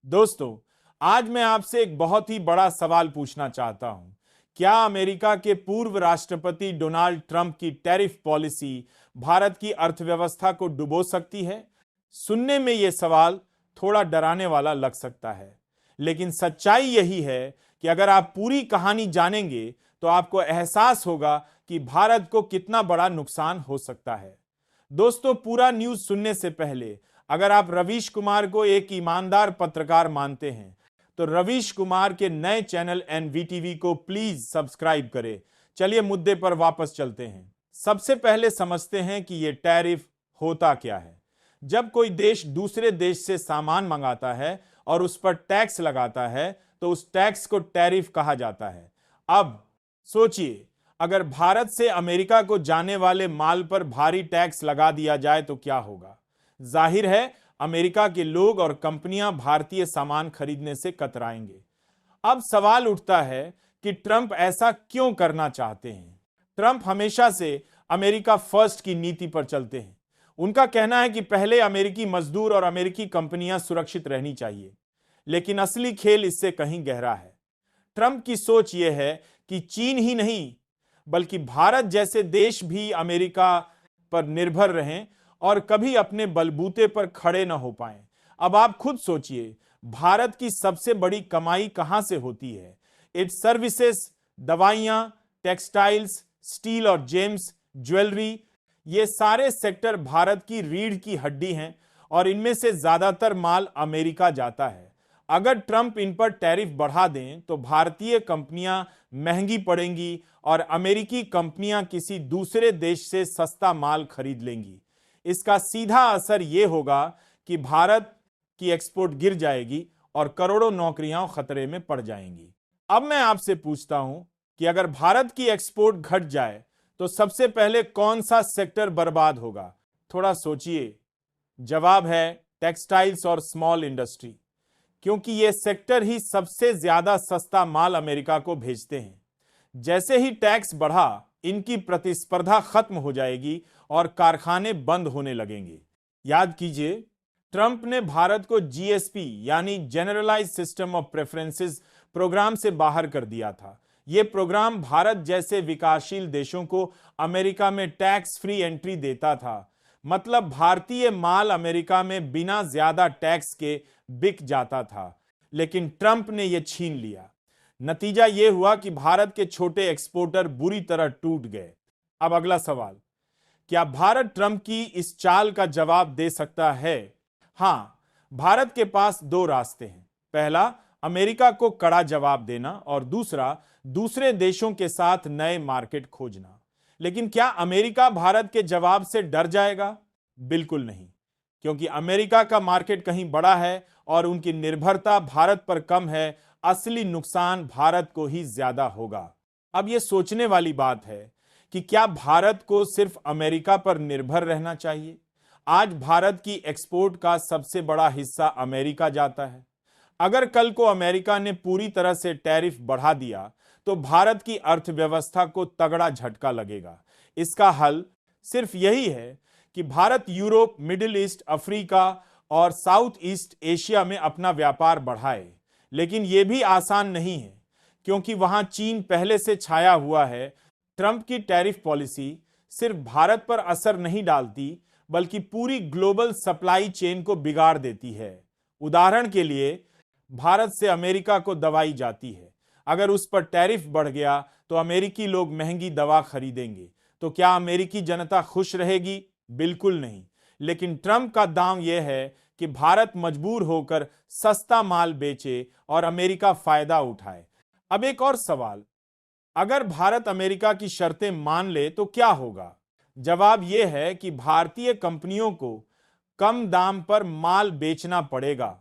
दोस्तों, आज मैं आपसे एक बहुत ही बड़ा सवाल पूछना चाहता हूं। क्या अमेरिका के पूर्व राष्ट्रपति डोनाल्ड ट्रंप की टैरिफ पॉलिसी भारत की अर्थव्यवस्था को डुबो सकती है? सुनने में यह सवाल थोड़ा डराने वाला लग सकता है, लेकिन सच्चाई यही है कि अगर आप पूरी कहानी जानेंगे तो आपको एहसास होगा कि भारत को कितना बड़ा नुकसान हो सकता है। दोस्तों, पूरा न्यूज सुनने से पहले अगर आप रवीश कुमार को एक ईमानदार पत्रकार मानते हैं तो रवीश कुमार के नए चैनल एनवीटीवी को प्लीज सब्सक्राइब करें। चलिए मुद्दे पर वापस चलते हैं। सबसे पहले समझते हैं कि यह टैरिफ होता क्या है। जब कोई देश दूसरे देश से सामान मंगाता है और उस पर टैक्स लगाता है तो उस टैक्स को टैरिफ कहा जाता है। अब सोचिए, अगर भारत से अमेरिका को जाने वाले माल पर भारी टैक्स लगा दिया जाए तो क्या होगा? जाहिर है, अमेरिका के लोग और कंपनियां भारतीय सामान खरीदने से कतराएंगे। अब सवाल उठता है कि ट्रंप ऐसा क्यों करना चाहते हैं। ट्रंप हमेशा से अमेरिका फर्स्ट की नीति पर चलते हैं। उनका कहना है कि पहले अमेरिकी मजदूर और अमेरिकी कंपनियां सुरक्षित रहनी चाहिए, लेकिन असली खेल इससे कहीं गहरा है। ट्रंप की सोच यह है कि चीन ही नहीं बल्कि भारत जैसे देश भी अमेरिका पर निर्भर रहें और कभी अपने बलबूते पर खड़े न हो पाएं। अब आप खुद सोचिए, भारत की सबसे बड़ी कमाई कहां से होती है? इट्स सर्विसेज, दवाइयां, टेक्सटाइल्स, स्टील और जेम्स, ज्वेलरी, ये सारे सेक्टर भारत की रीढ़ की हड्डी हैं और इनमें से ज्यादातर माल अमेरिका जाता है। अगर ट्रंप इन पर टैरिफ बढ़ा दें तो भारतीय कंपनियां महंगी पड़ेंगी और अमेरिकी कंपनियां किसी दूसरे देश से सस्ता माल खरीद लेंगी। इसका सीधा असर यह होगा कि भारत की एक्सपोर्ट गिर जाएगी और करोड़ों नौकरियां खतरे में पड़ जाएंगी। अब मैं आपसे पूछता हूं कि अगर भारत की एक्सपोर्ट घट जाए तो सबसे पहले कौन सा सेक्टर बर्बाद होगा? थोड़ा सोचिए। जवाब है टेक्सटाइल्स और स्मॉल इंडस्ट्री, क्योंकि ये सेक्टर ही सबसे ज्यादा सस्ता माल अमेरिका को भेजते हैं। जैसे ही टैक्स बढ़ा, इनकी प्रतिस्पर्धा खत्म हो जाएगी और कारखाने बंद होने लगेंगे। याद कीजिए, ट्रंप ने भारत को जीएसपी यानी generalise system of preferences programme से बाहर कर दिया था। यह प्रोग्राम भारत जैसे विकासशील देशों को अमेरिका में टैक्स फ्री एंट्री देता था। मतलब भारतीय माल अमेरिका में बिना ज्यादा टैक्स के बिक जाता था, लेकिन ट्रंप ने यह छीन लिया। नतीजा यह हुआ कि भारत के छोटे एक्सपोर्टर बुरी तरह टूट गए। अब अगला सवाल, क्या भारत ट्रंप की इस चाल का जवाब दे सकता है? हां, भारत के पास दो रास्ते हैं। पहला, अमेरिका को कड़ा जवाब देना और दूसरा, दूसरे देशों के साथ नए मार्केट खोजना। लेकिन क्या अमेरिका भारत के जवाब से डर जाएगा? बिल्कुल नहीं, क्योंकि अमेरिका का मार्केट कहीं बड़ा है और उनकी निर्भरता भारत पर कम है। असली नुकसान भारत को ही ज्यादा होगा। अब यह सोचने वाली बात है कि क्या भारत को सिर्फ अमेरिका पर निर्भर रहना चाहिए? आज भारत की एक्सपोर्ट का सबसे बड़ा हिस्सा अमेरिका जाता है। अगर कल को अमेरिका ने पूरी तरह से टैरिफ बढ़ा दिया तो भारत की अर्थव्यवस्था को तगड़ा झटका लगेगा। इसका हल सिर्फ यही है कि Bharat Europe, middle east, Africa और साउथ ईस्ट एशिया में अपना व्यापार बढ़ाए। लेकिन यह भी आसान नहीं है, क्योंकि वहां चीन पहले से छाया हुआ है। ट्रंप की टैरिफ पॉलिसी सिर्फ भारत पर असर नहीं डालती, बल्कि पूरी ग्लोबल सप्लाई चेन को बिगाड़ देती है। उदाहरण के लिए, भारत से अमेरिका को दवाई जाती है। अगर उस पर टैरिफ बढ़ गया तो अमेरिकी लोग महंगी दवा खरीदेंगे। तो क्या अमेरिकी जनता खुश रहेगी? बिल्कुल नहीं। लेकिन ट्रंप का दांव यह है कि भारत मजबूर होकर सस्ता माल बेचे और अमेरिका फायदा उठाए। अब एक और सवाल, अगर भारत अमेरिका की शर्तें मान ले तो क्या होगा? जवाब यह है कि भारतीय कंपनियों को कम दाम पर माल बेचना पड़ेगा।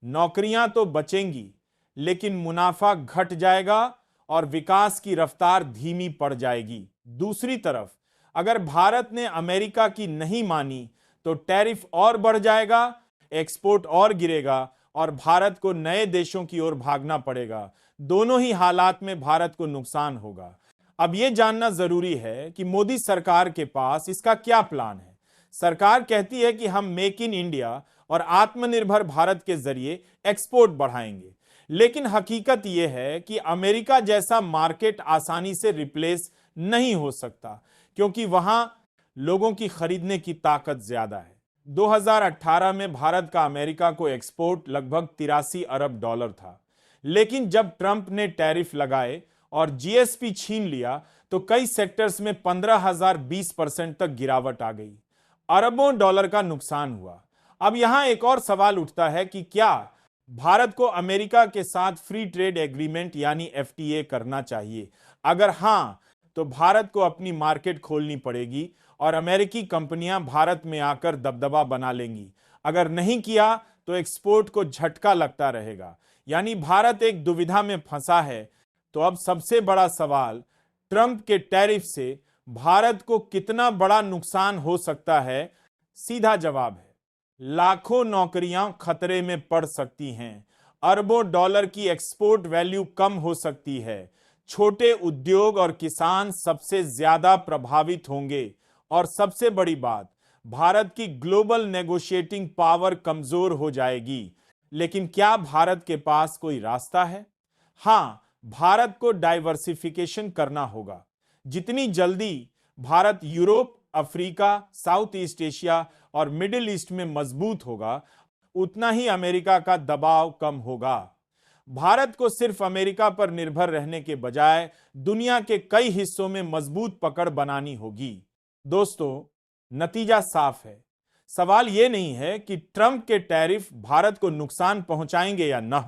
नौकरियां तो बचेंगी, लेकिन मुनाफा घट जाएगा और विकास की रफ्तार धीमी पड़ जाएगी। दूसरी तरफ, अगर भारत ने अमेरिका की नहीं मानी तो टैरिफ और बढ़ जाएगा, एक्सपोर्ट और गिरेगा और भारत को नए देशों की ओर भागना पड़ेगा। दोनों ही हालात में भारत को नुकसान होगा। अब यह जानना जरूरी है कि मोदी सरकार के पास इसका क्या प्लान है। सरकार कहती है कि हम मेक इन इंडिया और आत्मनिर्भर भारत के जरिए एक्सपोर्ट बढ़ाएंगे, लेकिन हकीकत यह है कि अमेरिका जैसा मार्केट आसानी से रिप्लेस नहीं हो सकता, क्योंकि वहां लोगों की खरीदने की ताकत ज्यादा है। 2018 में भारत का अमेरिका को एक्सपोर्ट लगभग 83 अरब डॉलर था, लेकिन जब ट्रंप ने टैरिफ लगाए और जीएसपी छीन लिया तो कई सेक्टर्स में 15,020% तक गिरावट आ गई। अरबों डॉलर का नुकसान हुआ। अब यहां एक और सवाल उठता है कि क्या भारत को अमेरिका के साथ फ्री ट्रेड एग्रीमेंट यानी एफटीए करना चाहिए? अगर हां, तो भारत को अपनी मार्केट खोलनी पड़ेगी और अमेरिकी कंपनियां भारत में आकर दबदबा बना लेंगी। अगर नहीं किया तो एक्सपोर्ट को झटका लगता रहेगा। यानी भारत एक दुविधा में फंसा है। तो अब सबसे बड़ा सवाल, ट्रंप के टैरिफ से भारत को कितना बड़ा नुकसान हो सकता है? सीधा जवाब है, लाखों नौकरियां खतरे में पड़ सकती हैं, अरबों डॉलर की एक्सपोर्ट वैल्यू कम हो सकती है, छोटे उद्योग और किसान सबसे ज्यादा प्रभावित होंगे और सबसे बड़ी बात, भारत की ग्लोबल नेगोशिएटिंग पावर कमजोर हो जाएगी। लेकिन क्या भारत के पास कोई रास्ता है? हां, भारत को डाइवर्सिफिकेशन करना होगा। जितनी जल्दी Bharat Europe, Africa, south east Asia और मिडिल ईस्ट में मजबूत होगा, उतना ही अमेरिका का दबाव कम होगा। भारत को सिर्फ अमेरिका पर निर्भर रहने के बजाय दुनिया के कई हिस्सों में मजबूत पकड़ बनानी होगी। दोस्तों, नतीजा साफ है। सवाल यह नहीं है कि ट्रंप के टैरिफ भारत को नुकसान पहुंचाएंगे या न,